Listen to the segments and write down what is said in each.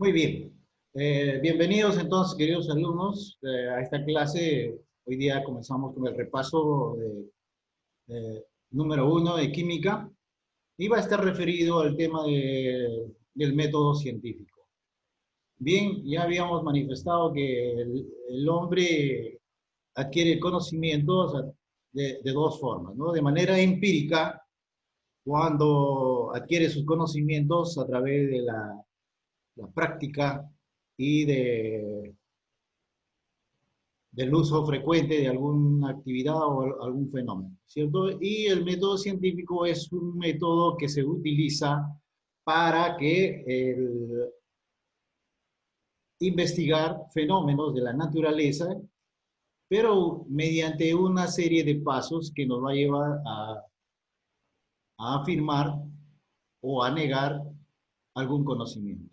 Muy bien. Bienvenidos entonces, queridos alumnos, a esta clase. Hoy día comenzamos con el repaso número 1 de química y va a estar referido al tema del método científico. Bien, ya habíamos manifestado que el hombre adquiere conocimientos de dos formas, ¿no? De manera empírica, cuando adquiere sus conocimientos a través de la práctica y del uso frecuente de alguna actividad o algún fenómeno, ¿cierto? Y el método científico es un método que se utiliza para investigar fenómenos de la naturaleza, pero mediante una serie de pasos que nos va a llevar a afirmar o a negar algún conocimiento.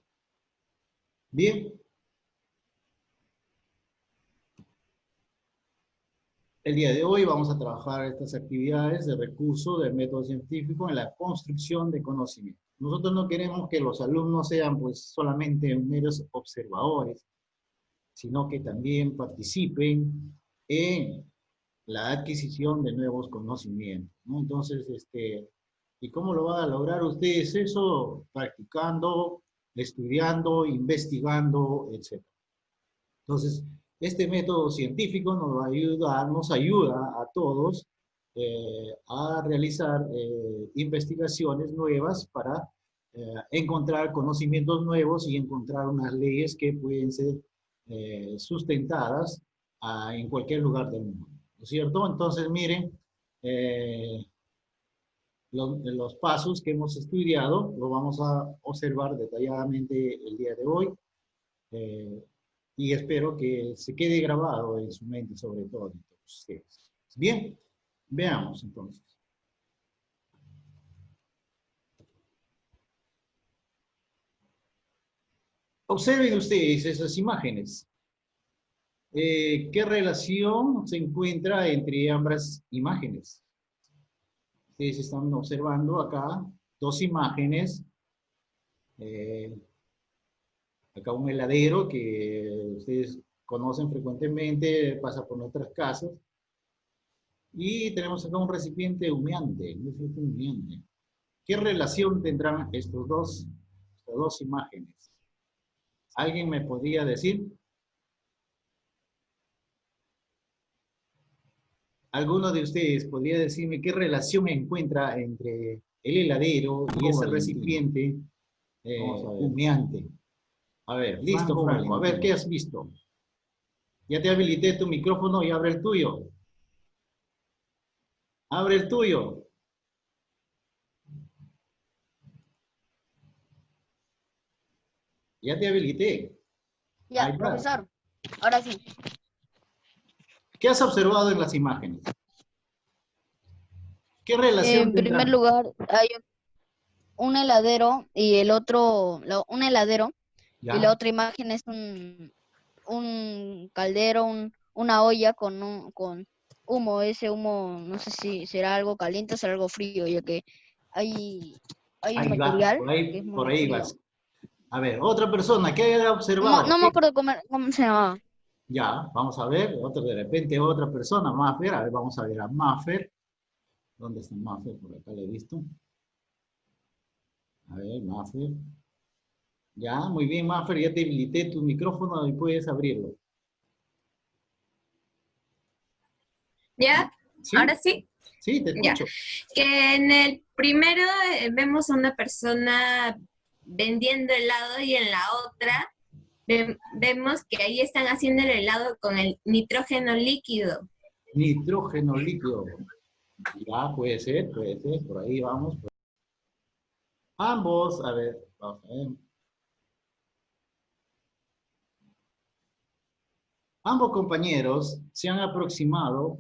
Bien, el día de hoy vamos a trabajar estas actividades de recurso del método científico en la construcción de conocimiento. Nosotros no queremos que los alumnos sean pues solamente meros observadores, sino que también participen en la adquisición de nuevos conocimientos, ¿no? Entonces, ¿y cómo lo van a lograr ustedes eso? Practicando, estudiando, investigando, etc. Entonces, este método científico nos ayuda a todos a realizar investigaciones nuevas para encontrar conocimientos nuevos y encontrar unas leyes que pueden ser sustentadas en cualquier lugar del mundo, ¿no es cierto? Entonces, miren, eh, los pasos que hemos estudiado lo vamos a observar detalladamente el día de hoy. Eh, y espero que se quede grabado en su mente, sobre todo de todos ustedes. Bien, veamos entonces. Observen ustedes esas imágenes. ¿Qué relación se encuentra entre ambas imágenes? Ustedes están observando acá dos imágenes. Eh, Acá un heladero que ustedes conocen frecuentemente, pasa por nuestras casas. Y tenemos acá un recipiente humeante. ¿Qué relación tendrán estas dos imágenes? ¿Alguien me podría decir? ¿Alguno de ustedes podría decirme qué relación encuentra entre el heladero y ese recipiente humeante? A ver, listo, Franco. A ver, ¿qué has visto? Ya te habilité tu micrófono y abre el tuyo. Abre el tuyo. Ya te habilité. Ya, profesor, ahora sí. ¿Qué has observado en las imágenes? ¿Qué relación En primer tendrán? lugar, hay un heladero y el otro, un heladero y la ¿Ya? otra imagen es un caldero, una olla con humo. Ese humo, no sé si será algo caliente o será algo frío, ya que hay un Ahí va, material que es por muy ahí frío. vas. A ver, otra persona, ¿qué haya No, observado? no me acuerdo cómo se llamaba. Ya, vamos a ver, de repente otra persona, Maffer, a ver, vamos a ver a Maffer. ¿Dónde está Maffer? Por acá le he visto. A ver, Maffer. Ya, muy bien, Maffer, ya te habilité tu micrófono y puedes abrirlo. ¿Ya? ¿Sí? ¿Ahora sí? Sí, te Ya. escucho. Que en el primero vemos a una persona vendiendo helado y en la otra vemos que ahí están haciendo el helado con el nitrógeno líquido. Nitrógeno líquido. Ya, puede ser, por ahí vamos. Ambos, a ver, vamos a ver. Ambos compañeros se han aproximado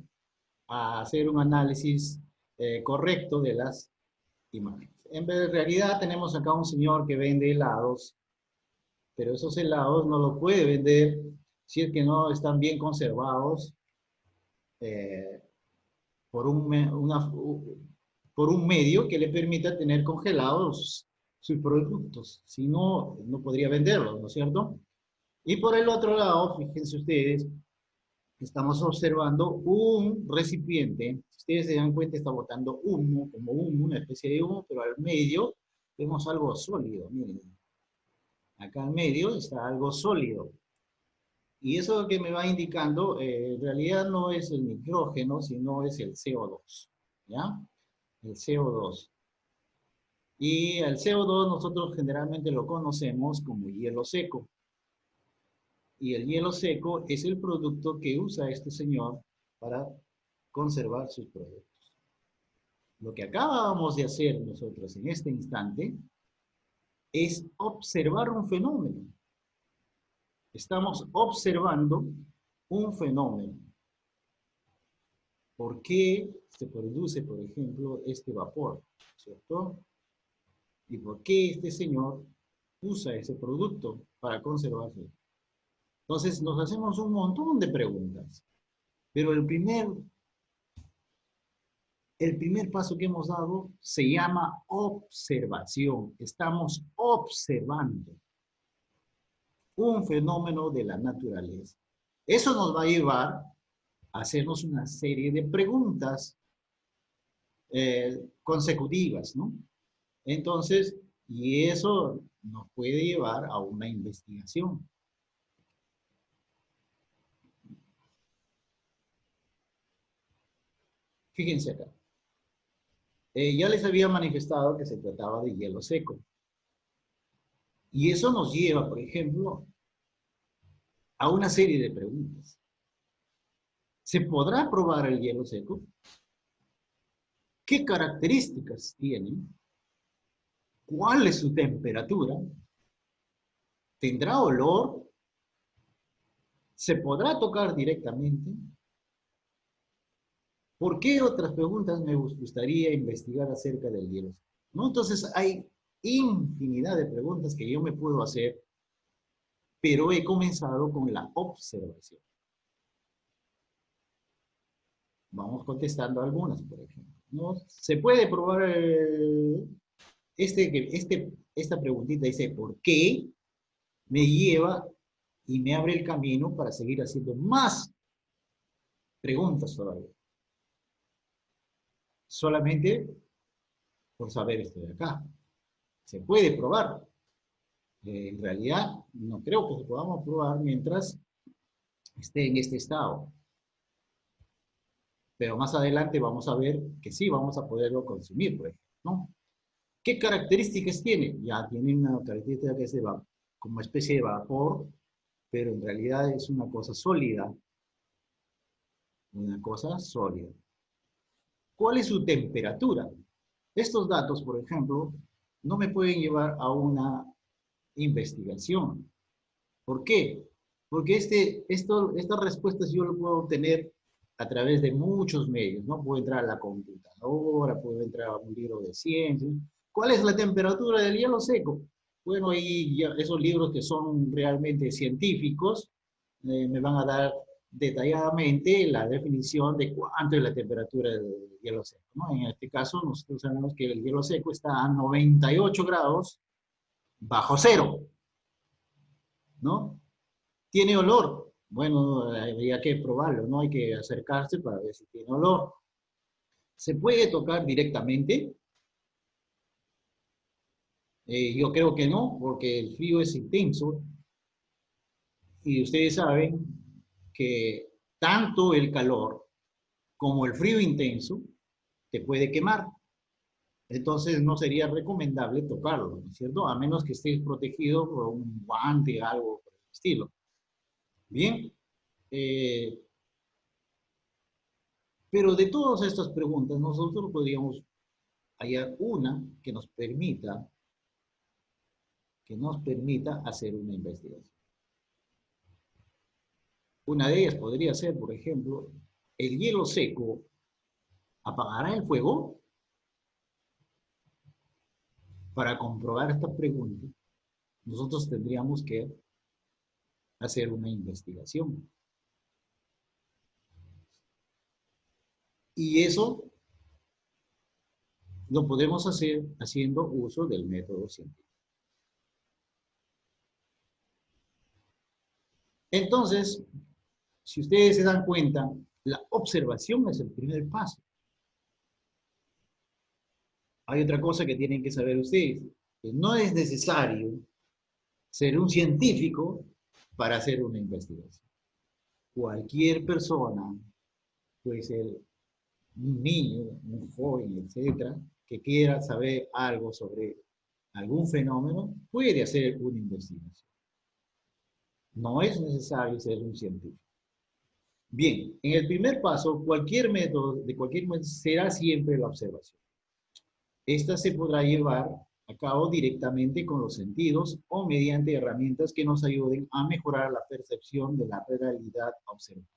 a hacer un análisis correcto de las imágenes. En realidad tenemos acá un señor que vende helados, pero esos helados no los puede vender si es que no están bien conservados eh, por un medio que le permita tener congelados sus productos. Si no, no podría venderlos, ¿no es cierto? Y por el otro lado, fíjense ustedes, estamos observando un recipiente. Si ustedes se dan cuenta, está botando humo, como humo, una especie de humo, pero al medio vemos algo sólido. Miren, acá al medio está algo sólido. Y eso que me va indicando, en realidad no es el nitrógeno, sino es el CO2. ¿Ya? El CO2. Y el CO2 nosotros generalmente lo conocemos como hielo seco. Y el hielo seco es el producto que usa este señor para conservar sus productos. Lo que acabamos de hacer nosotros en este instante es observar un fenómeno. Estamos observando un fenómeno. ¿Por qué se produce, por ejemplo, este vapor? ¿Cierto? ¿Y por qué este señor usa ese producto para conservarse? Entonces nos hacemos un montón de preguntas. Pero el primer paso que hemos dado se llama observación. Estamos observando un fenómeno de la naturaleza. Eso nos va a llevar a hacernos una serie de preguntas consecutivas, ¿no? Entonces, y eso nos puede llevar a una investigación. Fíjense acá. Ya les había manifestado que se trataba de hielo seco. Y eso nos lleva, por ejemplo, a una serie de preguntas. ¿Se podrá probar el hielo seco? ¿Qué características tiene? ¿Cuál es su temperatura? ¿Tendrá olor? ¿Se podrá tocar directamente? ¿Por qué otras preguntas me gustaría investigar acerca del hielo seco? ¿No? Entonces hay infinidad de preguntas que yo me puedo hacer, pero he comenzado con la observación. Vamos contestando algunas, por ejemplo. ¿No? ¿Se puede probar esta preguntita? Dice, ¿por qué? Me lleva y me abre el camino para seguir haciendo más preguntas todavía. Solamente por saber esto de acá. ¿Se puede probar? En realidad, no creo que se podamos probar mientras esté en este estado. Pero más adelante vamos a ver que sí vamos a poderlo consumir, por ejemplo, ¿no? ¿Qué características tiene? Ya tiene una característica que es como especie de vapor, pero en realidad es una cosa sólida. Una cosa sólida. ¿Cuál es su temperatura? Estos datos, por ejemplo, no me pueden llevar a una investigación. ¿Por qué? Porque estas respuestas yo lo puedo obtener a través de muchos medios, ¿no? Puedo entrar a la computadora, puedo entrar a un libro de ciencias. ¿Cuál es la temperatura del hielo seco? Bueno, y esos libros que son realmente científicos me van a dar detalladamente la definición de cuánto es la temperatura del hielo seco, ¿no? En este caso, nosotros sabemos que el hielo seco está a 98 grados bajo cero, ¿no? ¿Tiene olor? Bueno, habría que probarlo, ¿no? Hay que acercarse para ver si tiene olor. ¿Se puede tocar directamente? Yo creo que no, porque el frío es intenso y ustedes saben que tanto el calor como el frío intenso te puede quemar. Entonces no sería recomendable tocarlo, ¿no es cierto? A menos que estés protegido por un guante o algo por el estilo. Bien. Pero de todas estas preguntas, nosotros podríamos hallar una que nos permita hacer una investigación. Una de ellas podría ser, por ejemplo, ¿el hielo seco apagará el fuego? Para comprobar esta pregunta, nosotros tendríamos que hacer una investigación. Y eso Lo podemos hacer haciendo uso del método científico. Entonces, si ustedes se dan cuenta, la observación es el primer paso. Hay otra cosa que tienen que saber ustedes, que no es necesario ser un científico para hacer una investigación. Cualquier persona, puede ser un niño, un joven, etcétera, que quiera saber algo sobre algún fenómeno, puede hacer una investigación. No es necesario ser un científico. Bien, en el primer paso, cualquier método será siempre la observación. Esta se podrá llevar a cabo directamente con los sentidos o mediante herramientas que nos ayuden a mejorar la percepción de la realidad observada.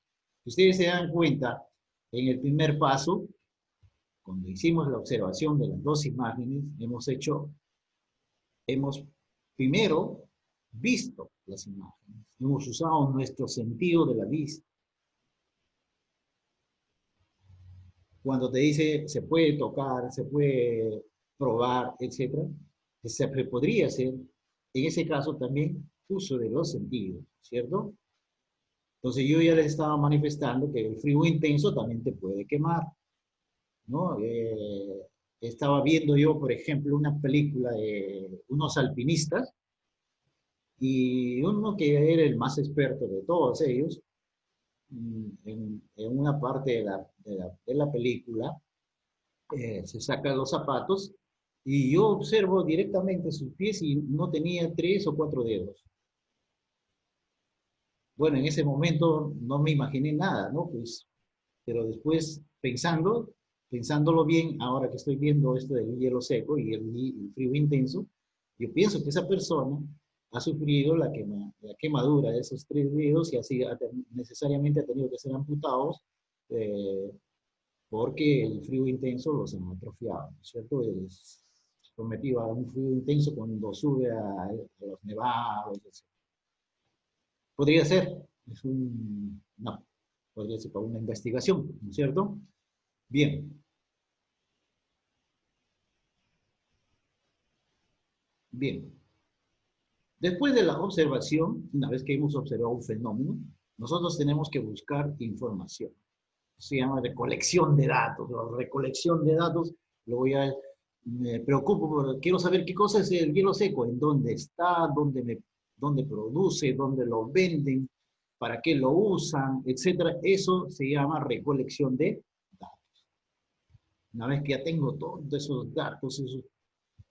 Si ustedes se dan cuenta, en el primer paso, cuando hicimos la observación de las dos imágenes, hemos primero visto las imágenes. Hemos usado nuestro sentido de la vista. Cuando te dice se puede tocar, se puede probar, etc., se podría hacer, en ese caso también, uso de los sentidos, ¿cierto? Entonces yo ya les estaba manifestando que el frío intenso también te puede quemar, ¿no? Estaba viendo yo, por ejemplo, una película de unos alpinistas, y uno que era el más experto de todos ellos, en una parte de la película, se saca los zapatos y yo observo directamente sus pies y no tenía 3 o 4 dedos. Bueno, en ese momento no me imaginé nada, ¿no? Pues, pero después pensándolo bien, ahora que estoy viendo esto del hielo seco y el frío intenso, yo pienso que esa persona ha sufrido la quemadura de esos 3 dedos y así necesariamente ha tenido que ser amputados porque el frío intenso los ha atrofiado, ¿no es cierto? Es sometido a un frío intenso cuando sube a los nevados, etc. Podría ser, podría ser para una investigación, ¿no es cierto? Bien. Bien. Después de la observación, una vez que hemos observado un fenómeno, nosotros tenemos que buscar información. Se llama recolección de datos. La recolección de datos, me preocupo, quiero saber qué cosa es el hielo seco, en dónde está, dónde produce, dónde lo venden, para qué lo usan, etc. Eso se llama recolección de datos. Una vez que ya tengo todos esos datos,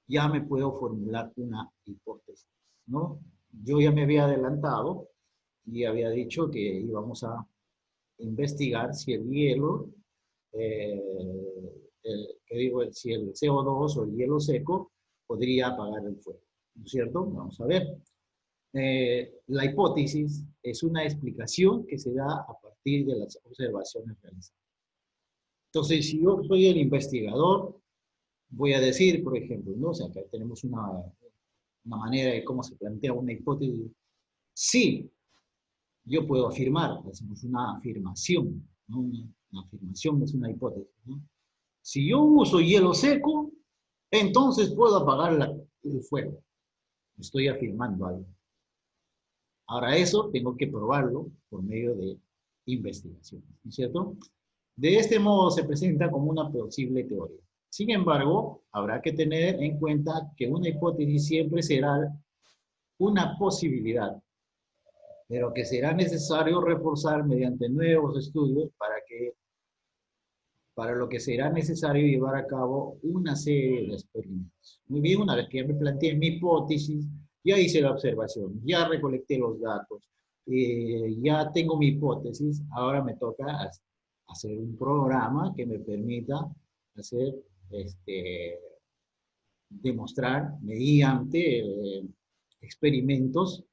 ya me puedo formular una hipótesis, ¿no? Yo ya me había adelantado y había dicho que íbamos a investigar si el hielo, si el CO2 o el hielo seco podría apagar el fuego, ¿no es cierto? Vamos a ver. La hipótesis es una explicación que se da a partir de las observaciones realizadas. Entonces, si yo soy el investigador, voy a decir, por ejemplo, ¿no? O sea, acá tenemos una manera de cómo se plantea una hipótesis. Sí, yo puedo afirmar, hacemos una afirmación, ¿no? Una afirmación es una hipótesis, ¿no? Si yo uso hielo seco, entonces puedo apagar el fuego. Estoy afirmando algo. Ahora eso tengo que probarlo por medio de investigación, ¿no es cierto? De este modo se presenta como una posible teoría. Sin embargo, habrá que tener en cuenta que una hipótesis siempre será una posibilidad, pero que será necesario reforzar mediante nuevos estudios para lo que será necesario llevar a cabo una serie de experimentos. Muy bien, una vez que ya me planteé mi hipótesis, ya hice la observación, ya recolecté los datos, ya tengo mi hipótesis, ahora me toca hacer un programa que me permita hacer, demostrar mediante experimentos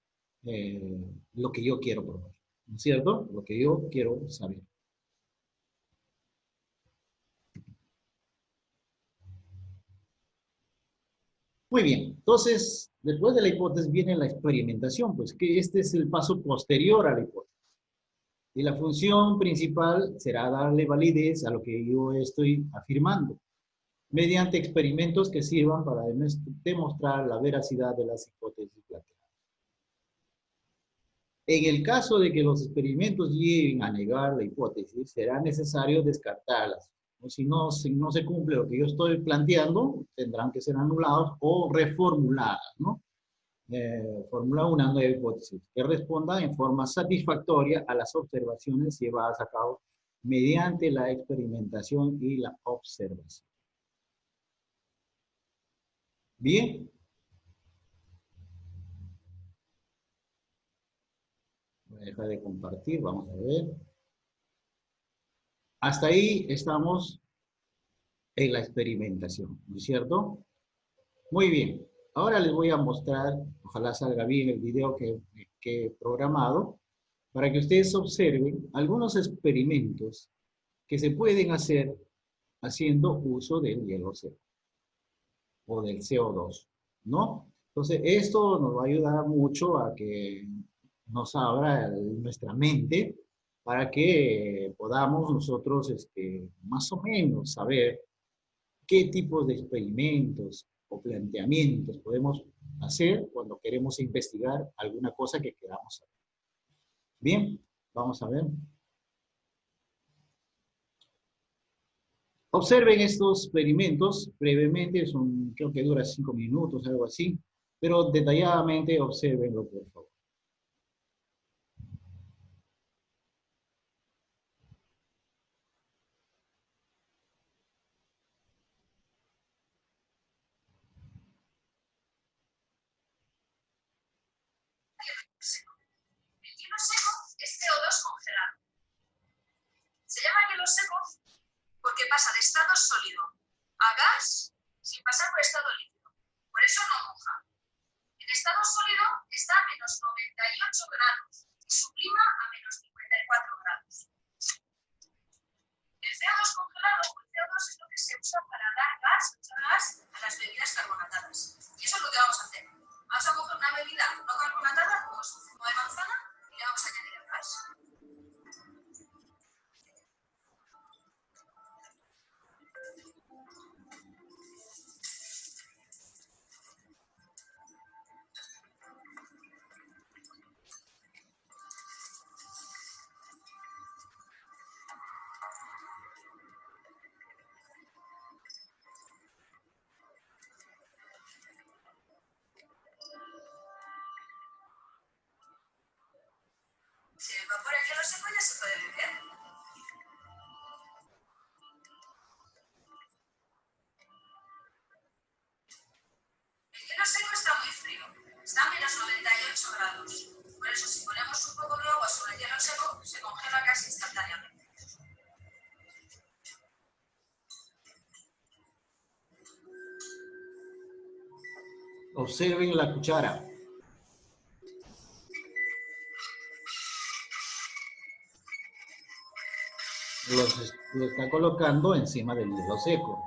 lo que yo quiero probar, ¿no es cierto? Lo que yo quiero saber. Muy bien, entonces, después de la hipótesis viene la experimentación, pues que este es el paso posterior a la hipótesis. Y la función principal será darle validez a lo que yo estoy afirmando. mediante experimentos que sirvan para demostrar la veracidad de las hipótesis planteadas. En el caso de que los experimentos lleven a negar la hipótesis, será necesario descartarlas. O si no se cumple lo que yo estoy planteando, tendrán que ser anulados o reformuladas, ¿no? Formula una nueva hipótesis que responda en forma satisfactoria a las observaciones llevadas a cabo mediante la experimentación y la observación. Bien. Voy a dejar de compartir, vamos a ver. Hasta ahí estamos en la experimentación, ¿no es cierto? Muy bien. Ahora les voy a mostrar, ojalá salga bien el video que he programado, para que ustedes observen algunos experimentos que se pueden hacer haciendo uso del hielo seco o del CO2, ¿no? Entonces, esto nos va a ayudar mucho a que nos abra nuestra mente para que podamos nosotros más o menos saber qué tipos de experimentos o planteamientos podemos hacer cuando queremos investigar alguna cosa que queramos saber. Bien, vamos a ver. Observen estos experimentos brevemente, creo que dura 5 minutos, algo así, pero detalladamente observenlo, por favor. El hielo seco es CO2 congelado. Se llama hielo seco porque pasa de estado sólido a gas sin pasar por estado líquido. Por eso no moja. En estado sólido está a menos 98 grados y sublima a menos 54 grados. El CO2 congelado o el CO2 es lo que se usa para dar gas a las bebidas carbonatadas. Y eso es lo que vamos a hacer. Vamos a coger una bebida no carbonatada, como es un zumo de manzana, y le vamos a añadir el gas. Si evapora el hielo seco ya se puede beber. El hielo seco está muy frío, está a menos 98 grados. Por eso si ponemos un poco de agua sobre el hielo seco, se congela casi instantáneamente. Observen la cuchara. Lo está colocando encima del hielo seco.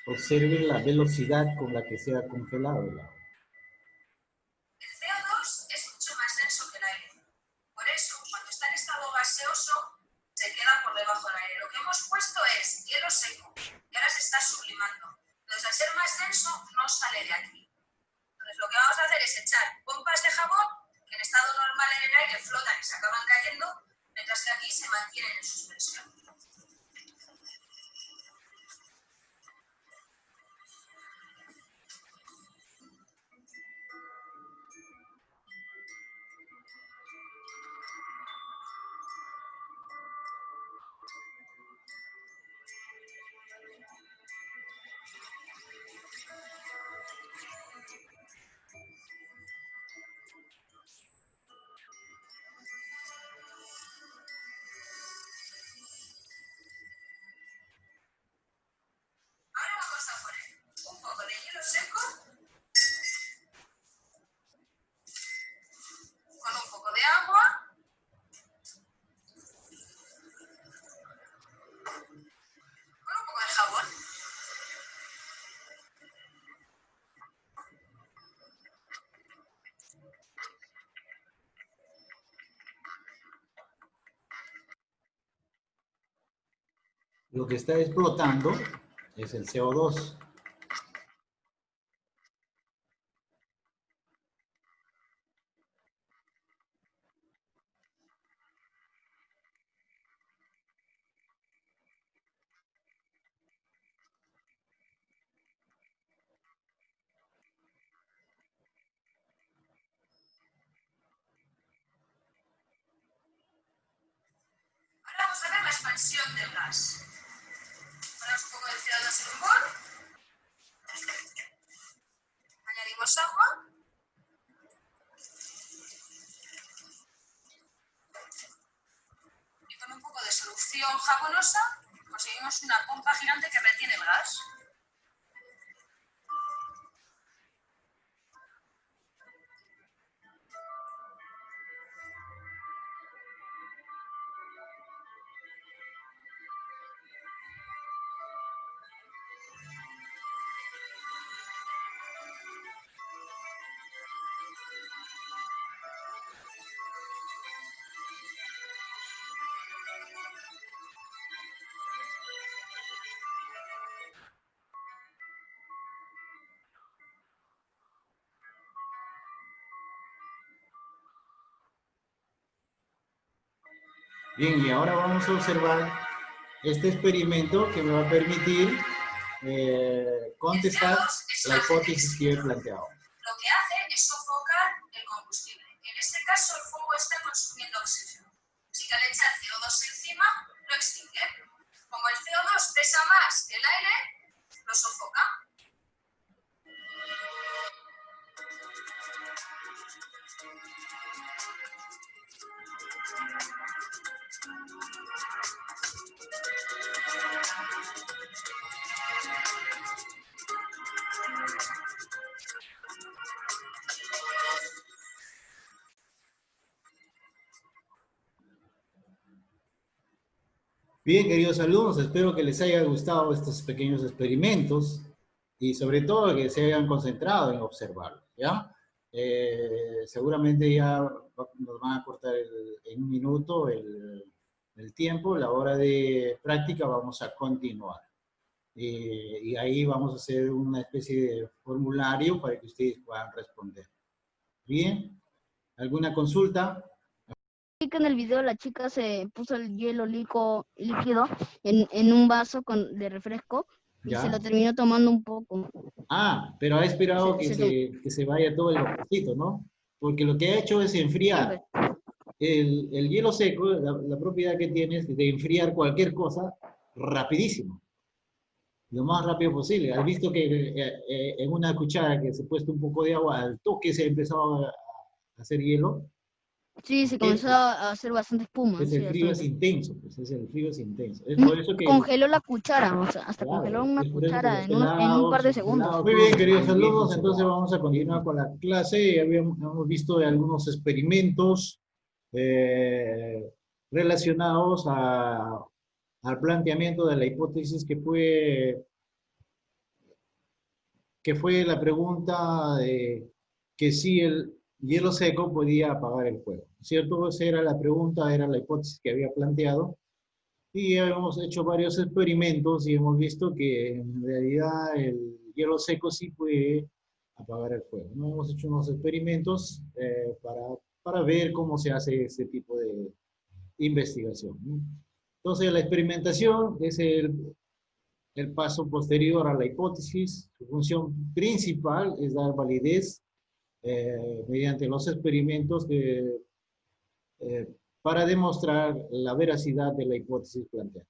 Observen la velocidad con la que se ha congelado el agua. El CO2 es mucho más denso que el aire. Por eso, cuando está en estado gaseoso, se queda por debajo del aire. Lo que hemos puesto es hielo seco, que ahora se está sublimando. Entonces, al ser más denso, no sale de aquí. Entonces, lo que vamos a hacer es echar pompas de jabón, que en estado normal en el aire flotan y se acaban cayendo, mientras que aquí se mantienen en suspensión. Lo que está explotando es el CO2. Ahora vamos a ver la expansión del gas. Ponemos un poco de CO2 en un bol. Añadimos agua. Y con un poco de solución jabonosa conseguimos una pompa gigante que retiene el gas. Bien, y ahora vamos a observar este experimento que me va a permitir contestar la hipótesis que he planteado. Lo que hace es sofocar el combustible. En este caso, el fuego está consumiendo oxígeno. Así que al echar CO2 encima, lo extingue. Como el CO2 pesa más que el aire, lo sofoca. Bien, queridos alumnos, espero que les haya gustado estos pequeños experimentos y sobre todo que se hayan concentrado en observarlos, ¿ya? Seguramente ya nos van a cortar en un minuto el tiempo, la hora de práctica vamos a continuar. Y ahí vamos a hacer una especie de formulario para que ustedes puedan responder. Bien, ¿alguna consulta? Vi que en el video la chica se puso el hielo líquido en un vaso de refresco y ¿Ya? se lo terminó tomando un poco. Ah, pero ha esperado que se vaya todo el vaporcito, ¿no? Porque lo que ha hecho es enfriar. El hielo seco, la propiedad que tiene es de enfriar cualquier cosa rapidísimo, lo más rápido posible. Has visto que en una cuchara que se ha puesto un poco de agua, al toque se ha empezado a hacer hielo. Sí, se comenzó a hacer bastante espuma. Es Sí, el frío es bastante. intenso, pues es el frío es intenso. Es por eso que... Congeló la cuchara, o sea, hasta Claro, congeló una es por eso que cuchara los en un par de helados, segundos. Muy bien, queridos alumnos, entonces vamos a continuar con la clase. Hemos visto algunos experimentos relacionados al planteamiento de la hipótesis que fue la pregunta de que si el hielo seco podía apagar el fuego, ¿cierto? Esa era la pregunta, era la hipótesis que había planteado. Y hemos hecho varios experimentos y hemos visto que en realidad el hielo seco sí puede apagar el fuego, ¿no? Hemos hecho unos experimentos para ver cómo se hace este tipo de investigación, ¿no? Entonces la experimentación es el paso posterior a la hipótesis. Su función principal es dar validez mediante los experimentos para demostrar la veracidad de la hipótesis planteada.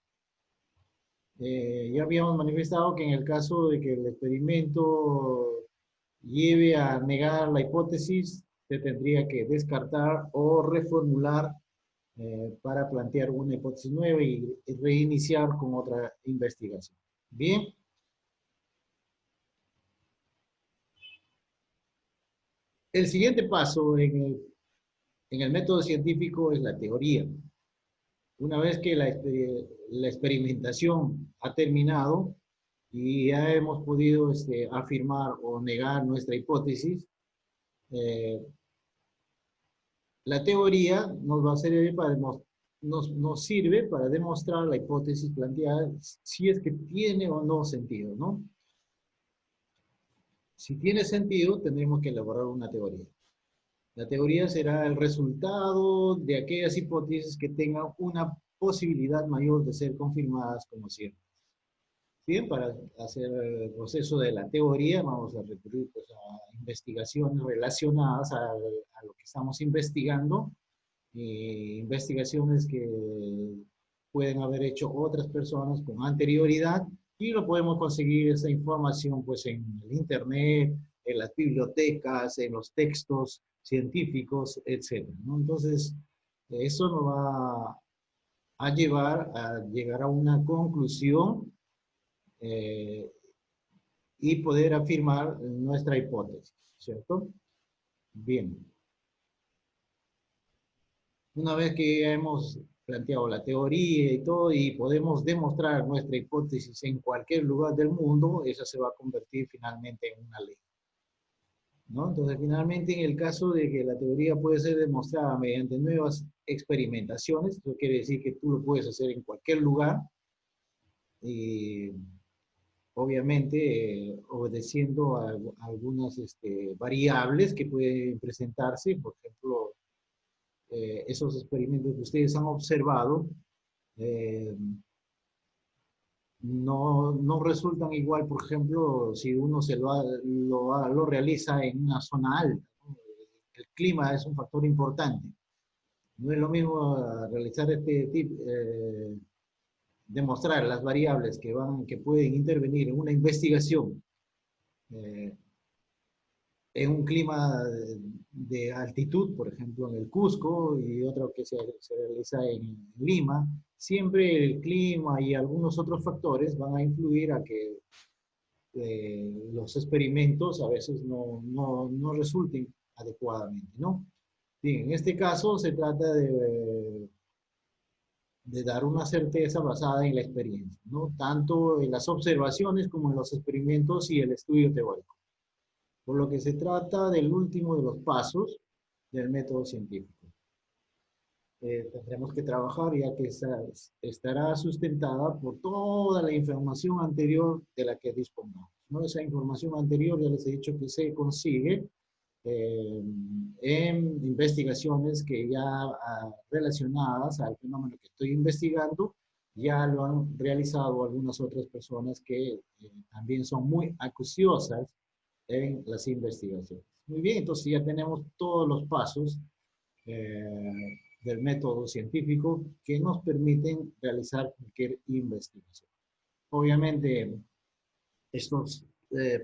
Ya habíamos manifestado que en el caso de que el experimento lleve a negar la hipótesis, se tendría que descartar o reformular para plantear una hipótesis nueva y reiniciar con otra investigación. Bien. El siguiente paso en el método científico es la teoría. Una vez que la experimentación ha terminado y ya hemos podido afirmar o negar nuestra hipótesis, la teoría nos va a servir para nos sirve para demostrar la hipótesis planteada, si es que tiene o no sentido, ¿no? Si tiene sentido, tendremos que elaborar una teoría. La teoría será el resultado de aquellas hipótesis que tengan una posibilidad mayor de ser confirmadas como ciertas. Bien, para hacer el proceso de la teoría vamos a recurrir pues, a investigaciones relacionadas a lo que estamos investigando, investigaciones que pueden haber hecho otras personas con anterioridad, y lo podemos conseguir esa información pues en el internet, en las bibliotecas, en los textos científicos, etc., ¿no? Entonces, eso nos va a llevar a llegar a una conclusión y poder afirmar nuestra hipótesis, ¿cierto? Bien. Una vez que ya hemos planteado la teoría y todo, y podemos demostrar nuestra hipótesis en cualquier lugar del mundo, esa se va a convertir finalmente en una ley, ¿no? Entonces, finalmente, en el caso de que la teoría puede ser demostrada mediante nuevas experimentaciones, eso quiere decir que tú lo puedes hacer en cualquier lugar, y obviamente obedeciendo a algunas variables que pueden presentarse. Por ejemplo, esos experimentos que ustedes han observado no resultan igual, por ejemplo, si uno lo realiza en una zona alta, ¿no? El clima es un factor importante. No es lo mismo realizar este tipo, demostrar las variables que pueden intervenir en una investigación en un clima de altitud, por ejemplo en el Cusco, y otro que se realiza en Lima. Siempre el clima y algunos otros factores van a influir a que los experimentos a veces no resulten adecuadamente, ¿no? Bien, en este caso se trata de dar una certeza basada en la experiencia, ¿no? Tanto en las observaciones como en los experimentos y el estudio teórico. Por lo que se trata del último de los pasos del método científico. Tendremos que trabajar, ya que estará sustentada por toda la información anterior de la que dispongamos, ¿no? Esa información anterior, ya les he dicho, que se consigue en investigaciones que ya relacionadas al fenómeno que estoy investigando, ya lo han realizado algunas otras personas que también son muy acuciosas en las investigaciones. Muy bien, entonces ya tenemos todos los pasos del método científico que nos permiten realizar cualquier investigación. Obviamente, estos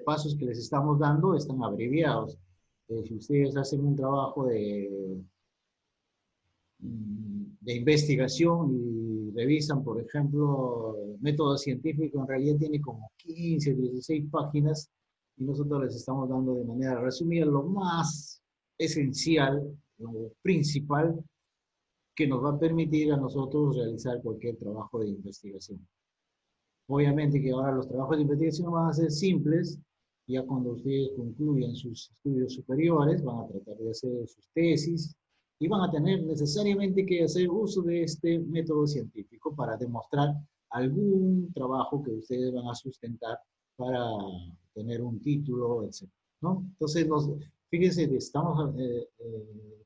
pasos que les estamos dando están abreviados. Si ustedes hacen un trabajo de investigación y revisan, por ejemplo, el método científico, en realidad tiene como 15, 16 páginas, y nosotros les estamos dando de manera resumida lo más esencial, lo principal, que nos va a permitir a nosotros realizar cualquier trabajo de investigación. Obviamente que ahora los trabajos de investigación van a ser simples. Ya cuando ustedes concluyan sus estudios superiores, van a tratar de hacer sus tesis y van a tener necesariamente que hacer uso de este método científico para demostrar algún trabajo que ustedes van a sustentar para tener un título, etc., ¿no? Entonces, fíjense, estamos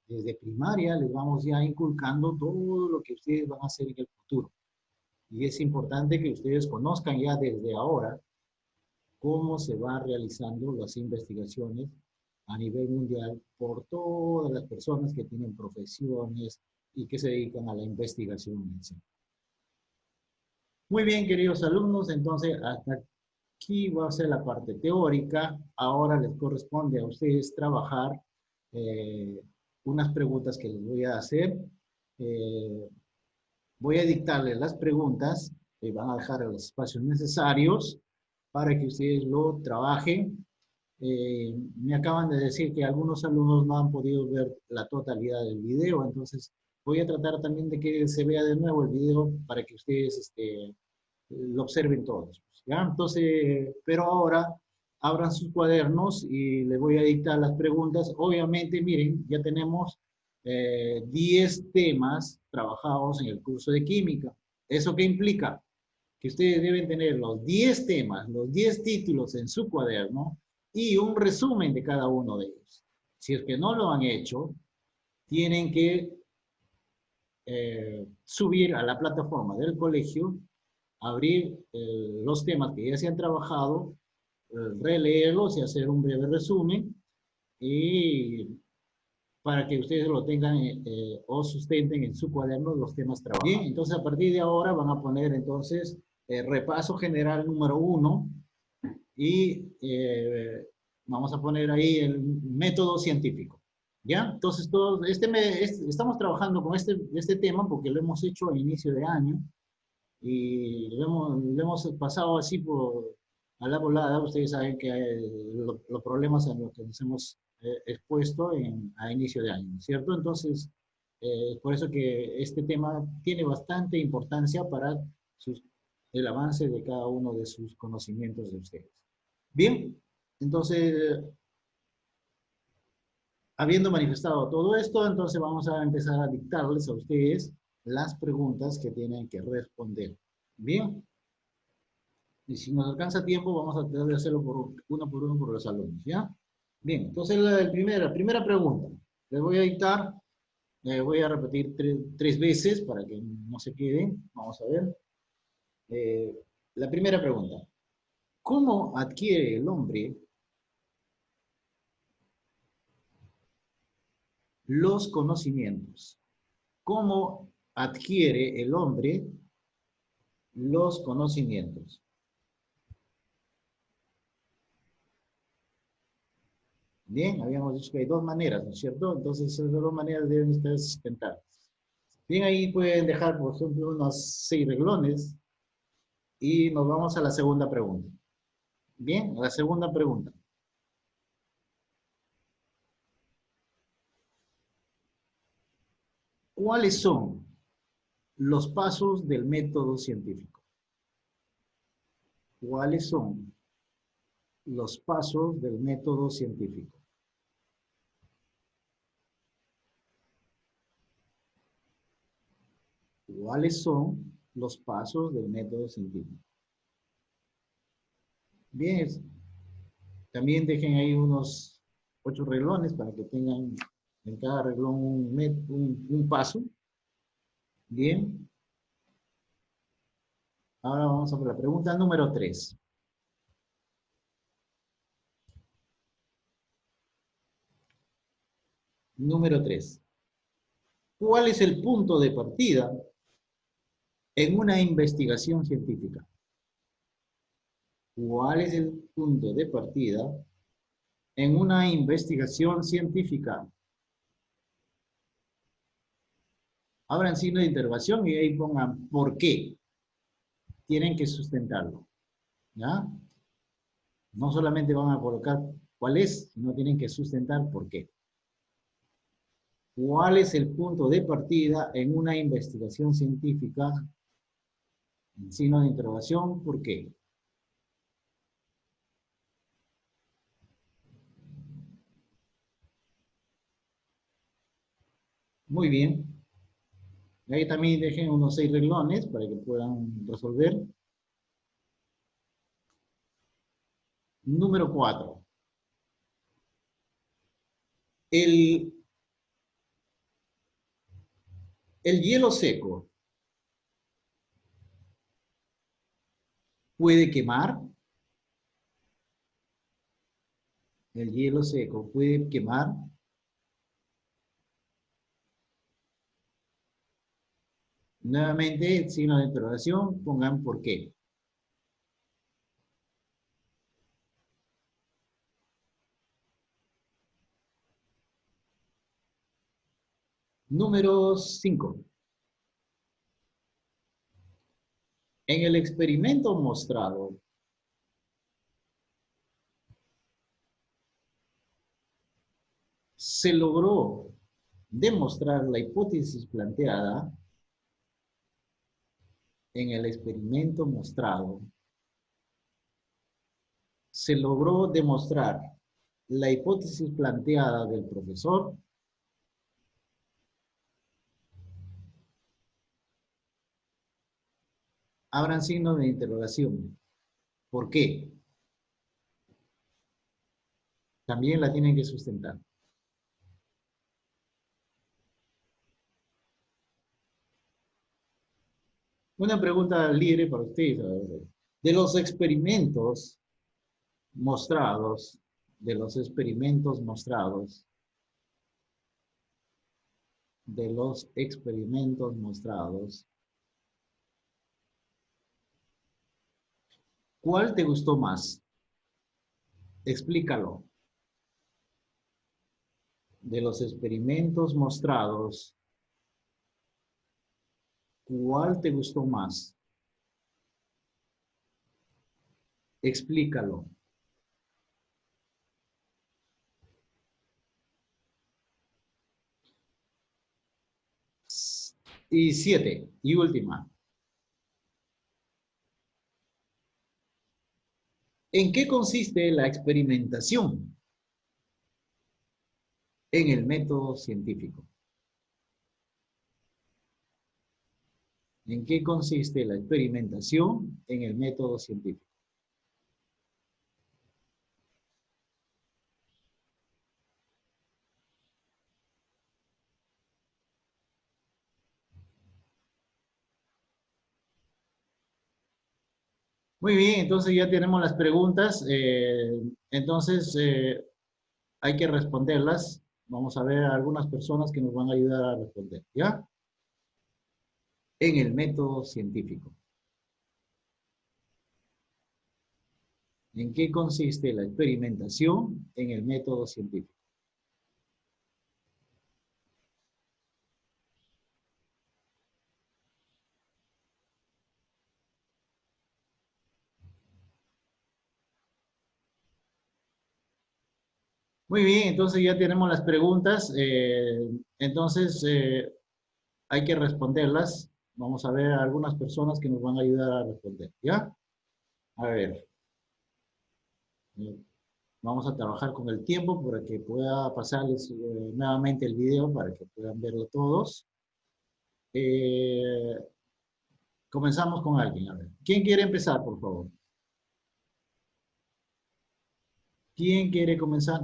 desde primaria, les vamos ya inculcando todo lo que ustedes van a hacer en el futuro. Y es importante que ustedes conozcan ya desde ahora cómo se van realizando las investigaciones a nivel mundial por todas las personas que tienen profesiones y que se dedican a la investigación, etc. Muy bien, queridos alumnos, entonces hasta aquí va a ser la parte teórica. Ahora les corresponde a ustedes trabajar unas preguntas que les voy a hacer. Voy a dictarles las preguntas, van a dejar los espacios necesarios para que ustedes lo trabajen. Me acaban de decir que algunos alumnos no han podido ver la totalidad del video, entonces voy a tratar también de que se vea de nuevo el video para que ustedes lo observen todos, ¿ya? Entonces, pero ahora abran sus cuadernos y les voy a dictar las preguntas. Obviamente, miren, ya tenemos 10 temas trabajados en el curso de química. ¿Eso qué implica? Que ustedes deben tener los 10 temas, los 10 títulos en su cuaderno y un resumen de cada uno de ellos. Si es que no lo han hecho, tienen que subir a la plataforma del colegio, abrir los temas que ya se han trabajado, releerlos y hacer un breve resumen, y para que ustedes lo tengan o sustenten en su cuaderno los temas trabajados. Bien, entonces a partir de ahora van a poner entonces repaso general número 1 y vamos a poner ahí el método científico. ¿Ya? Entonces todos, estamos trabajando con este tema porque lo hemos hecho a inicio de año y lo hemos pasado así a la volada. Ustedes saben que los problemas en los que nos hemos expuesto a inicio de año, ¿cierto? Entonces, por eso que este tema tiene bastante importancia para el avance de cada uno de sus conocimientos de ustedes. Bien, entonces, habiendo manifestado todo esto, entonces vamos a empezar a dictarles a ustedes las preguntas que tienen que responder. Bien. Y si nos alcanza tiempo, vamos a tratar de hacerlo uno por los alumnos, ¿ya? Bien, entonces la primera pregunta. Les voy a dictar, voy a repetir tres veces para que no se queden. Vamos a ver. La primera pregunta. ¿Cómo adquiere el hombre los conocimientos? ¿Cómo adquiere el hombre los conocimientos? Bien, habíamos dicho que hay dos maneras, ¿no es cierto? Entonces esas dos maneras deben estar sustentadas. Bien, ahí pueden dejar, por ejemplo, unos 6 renglones y nos vamos a la segunda pregunta. Bien, a la segunda pregunta. ¿Cuáles son los pasos del método científico? ¿Cuáles son los pasos del método científico? ¿Cuáles son los pasos del método científico? Bien, también dejen ahí unos 8 renglones para que tengan en cada renglón un paso. Bien. Ahora vamos a por la pregunta número 3. Número 3. ¿Cuál es el punto de partida en una investigación científica? ¿Cuál es el punto de partida en una investigación científica? Abran signo de interrogación y ahí pongan ¿por qué? Tienen que sustentarlo. ¿Ya? No solamente van a colocar cuál es, sino tienen que sustentar por qué. ¿Cuál es el punto de partida en una investigación científica? En signo de interrogación, ¿por qué? Muy bien. Ahí también dejen unos 6 renglones para que puedan resolver. Número 4. El hielo seco puede quemar. El hielo seco puede quemar. Nuevamente, signo de interrogación, pongan por qué. Número 5. En el experimento mostrado, se logró demostrar la hipótesis planteada. En el experimento mostrado, se logró demostrar la hipótesis planteada del profesor. abran signo de interrogación. ¿Por qué? También la tienen que sustentar. Una pregunta libre para ustedes. A ver. De los experimentos mostrados, de los experimentos mostrados, de los experimentos mostrados, ¿cuál te gustó más? Explícalo. De los experimentos mostrados, ¿cuál te gustó más? Explícalo. Y 7, y última. ¿En qué consiste la experimentación en el método científico? ¿En qué consiste la experimentación en el método científico? Muy bien, entonces ya tenemos las preguntas. Entonces, hay que responderlas. Vamos a ver a algunas personas que nos van a ayudar a responder, ¿ya? En el método científico. ¿En qué consiste la experimentación en el método científico? Muy bien, entonces ya tenemos las preguntas. Entonces, hay que responderlas. Vamos a ver a algunas personas que nos van a ayudar a responder, ¿ya? A ver. Vamos a trabajar con el tiempo para que pueda pasarles nuevamente el video para que puedan verlo todos. Eh, comenzamos con alguien. A ver. ¿Quién quiere empezar, por favor? ¿Quién quiere comenzar?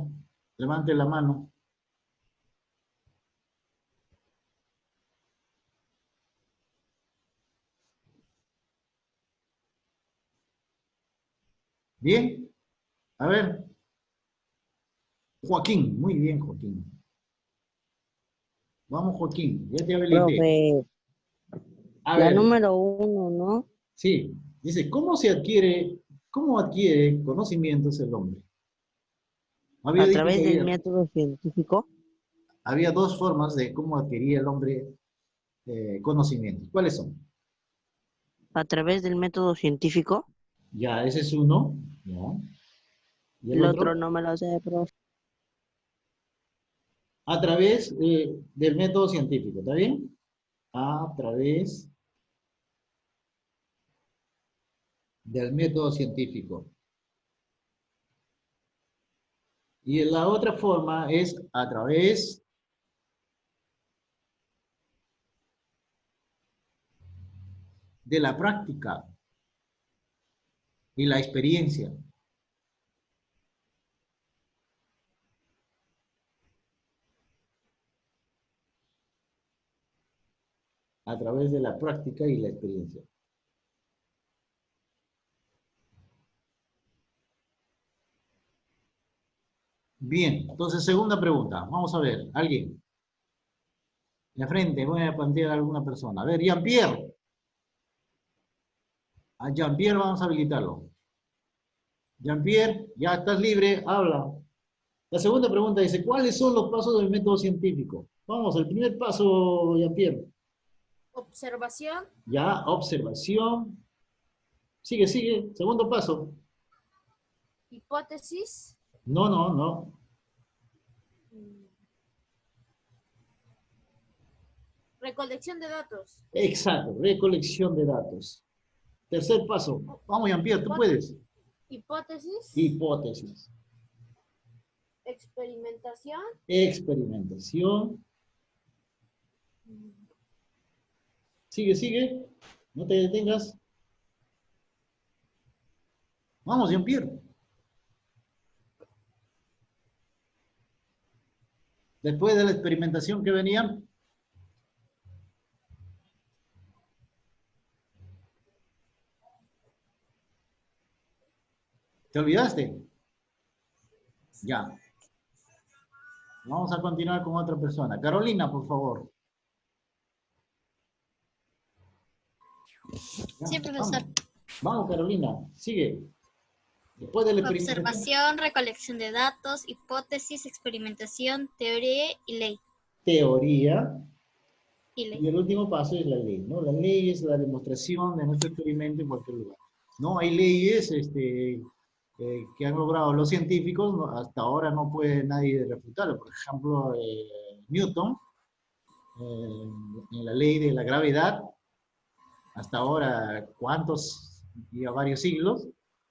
Levante la mano. ¿Bien? A ver. Joaquín. Muy bien, Joaquín. Vamos, Joaquín. Ya te habilité. Profe, A la ver. número 1, ¿no? Sí. Dice, cómo adquiere conocimientos el hombre? Había A dicho través que del método científico, había dos formas de cómo adquiría el hombre conocimientos. ¿Cuáles son? a través del método científico. Ya, ese es uno. Ya. ¿Y el El otro otro? no me lo sé, profe. A través del método científico, ¿está bien? A través del método científico. Y la otra forma es a través de la práctica y la experiencia. A través de la práctica y la experiencia. Bien, entonces segunda pregunta. Vamos a ver, alguien. De frente, voy a plantear a alguna persona. A ver, Jean-Pierre. A Jean-Pierre vamos a habilitarlo. Jean-Pierre, ya estás libre, habla. La segunda pregunta dice, ¿cuáles son los pasos del método científico? Vamos, el primer paso, Jean-Pierre. Observación, Ya, observación. Sigue, sigue. Segundo paso. hipótesis, No, no, no. recolección de datos, Exacto, recolección de datos. Tercer paso. Vamos, Jean-Pierre, tú puedes. hipótesis, Hipótesis. experimentación, Experimentación. Sigue, sigue. No te detengas. Vamos, Jean-Pierre. Después de la experimentación que venía, ¿te olvidaste? Ya. Vamos a continuar con otra persona. Carolina, por favor. Ya, Sí, profesor. Vamos, Carolina, sigue. Después de la experimentación. Observación, recolección de datos, hipótesis, experimentación, teoría y ley. Teoría. Y ley. Y el último paso es la ley, ¿no? La ley es la demostración de nuestro experimento en cualquier lugar. ¿No? Hay leyes que han logrado los científicos, hasta ahora no puede nadie refutarlo. Por ejemplo, Newton, en la ley de la gravedad, hasta ahora, ¿cuántos? Ya varios siglos,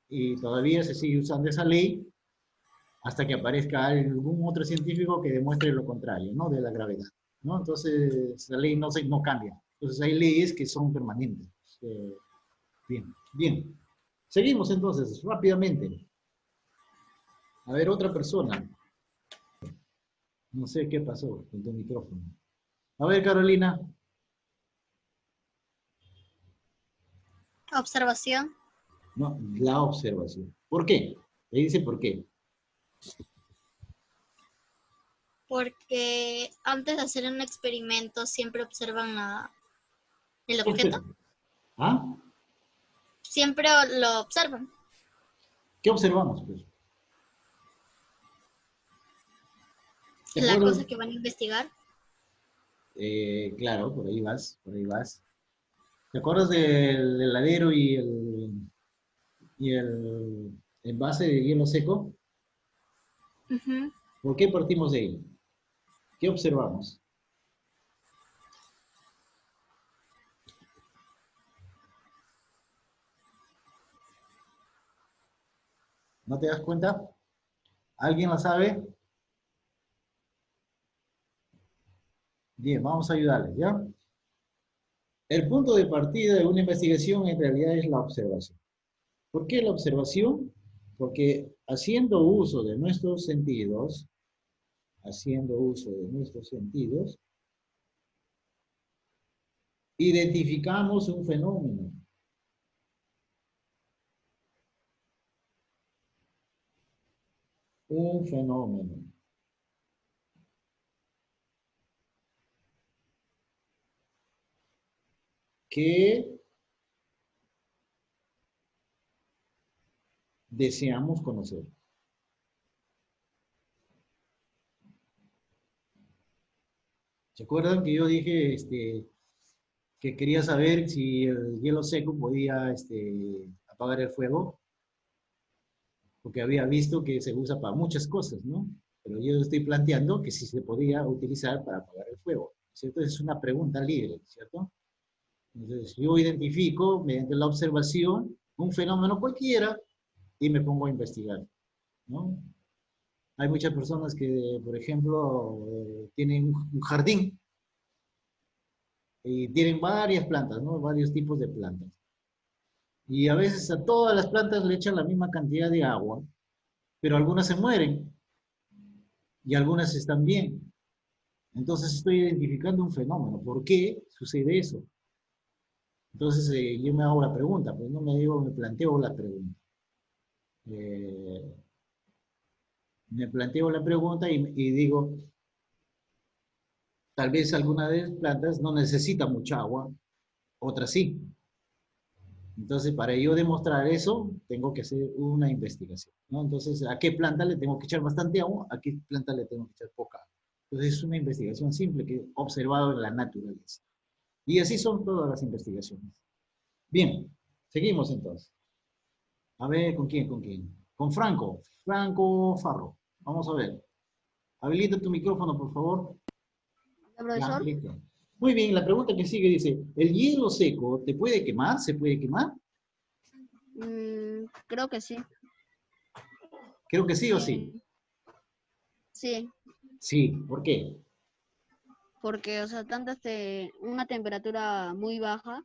y todavía se sigue usando esa ley hasta que aparezca algún otro científico que demuestre lo contrario, ¿no? De la gravedad, ¿no? Entonces, la ley no cambia. Entonces, hay leyes que son permanentes. Bien, bien. Seguimos entonces, rápidamente. A ver, otra persona. No sé qué pasó con tu micrófono. A ver, Carolina. Observación, No, la observación. ¿Por qué? Le dice por qué. porque antes de hacer un experimento siempre observan el objeto. ¿Ah? Siempre lo observan. ¿Qué observamos, pues? ¿Te La acuerdas? cosa que van a investigar. Claro, por ahí vas, por ahí vas. ¿Te acuerdas del heladero y el envase de hielo seco? Ujú. ¿Por qué partimos de ahí? ¿Qué observamos? ¿No te das cuenta? ¿Alguien la sabe? Bien, vamos a ayudarles, ¿ya? El punto de partida de una investigación en realidad es la observación. ¿Por qué la observación? Porque haciendo uso de nuestros sentidos, identificamos un fenómeno. Un fenómeno. Que deseamos conocer. ¿Se acuerdan que yo dije que quería saber si el hielo seco podía apagar el fuego? Porque había visto que se usa para muchas cosas, ¿no? Pero yo estoy planteando que si se podía utilizar para apagar el fuego, ¿cierto? Es una pregunta libre, ¿cierto? Entonces, yo identifico mediante la observación un fenómeno cualquiera y me pongo a investigar, ¿no? Hay muchas personas que, por ejemplo, tienen un jardín y tienen varias plantas, ¿no? Varios tipos de plantas. Y a veces a todas las plantas le echan la misma cantidad de agua, pero algunas se mueren y algunas están bien. Entonces estoy identificando un fenómeno. ¿Por qué sucede eso? Entonces yo me hago la pregunta, pues no me planteo la pregunta. Me planteo la pregunta y digo, tal vez alguna de las plantas no necesita mucha agua, otras sí. Entonces, para yo demostrar eso, tengo que hacer una investigación, ¿no? Entonces, ¿a qué planta le tengo que echar bastante agua? ¿A qué planta le tengo que echar poca agua? Entonces, es una investigación simple que he observado en la naturaleza. Y así son todas las investigaciones. Bien, seguimos entonces. A ver, ¿con quién? ¿Con quién? Con Franco. Franco Farro. Vamos a ver. Habilita tu micrófono, por favor. ¿Ya, Ya, profesor? listo. Muy bien, la pregunta que sigue dice, ¿el hielo seco te puede quemar? ¿Se puede quemar? Creo que sí. Creo que sí o sí. Sí, Sí, ¿por qué? porque, o sea, una temperatura muy baja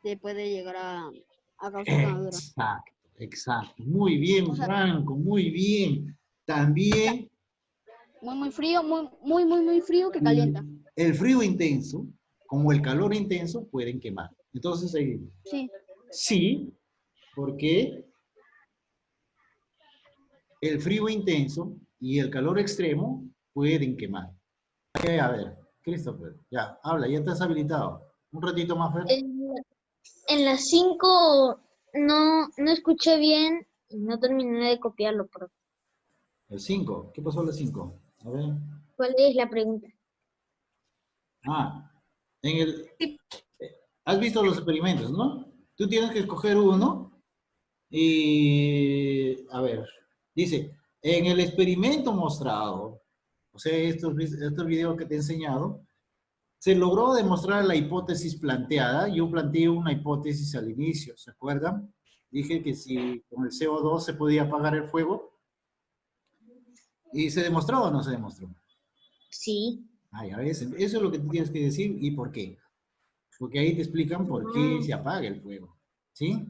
te puede llegar a causar quemadura. Exacto. Exacto. Muy bien, Franco, muy bien. También Muy frío, muy frío que calienta. el frío intenso, como el calor intenso, pueden quemar. Entonces, Sí. sí, porque el frío intenso y el calor extremo pueden quemar. A ver, Christopher, ya, habla, ya estás habilitado. Un ratito más, Fer. En las 5 no escuché bien y no terminé de copiarlo, profe. El 5, ¿qué pasó a las 5? A ver. ¿Cuál es la pregunta? Ah, has visto los experimentos, ¿no? Tú tienes que escoger uno y, a ver, dice, en el experimento mostrado, o sea, estos videos que te he enseñado, se logró demostrar la hipótesis planteada. Yo planteé una hipótesis al inicio, ¿se acuerdan? Dije que si con el CO2 se podía apagar el fuego. ¿Y se demostró o no se demostró? Sí. Ay, a veces, eso es lo que tú tienes que decir y por qué. Porque ahí te explican por qué se apaga el fuego. ¿Sí?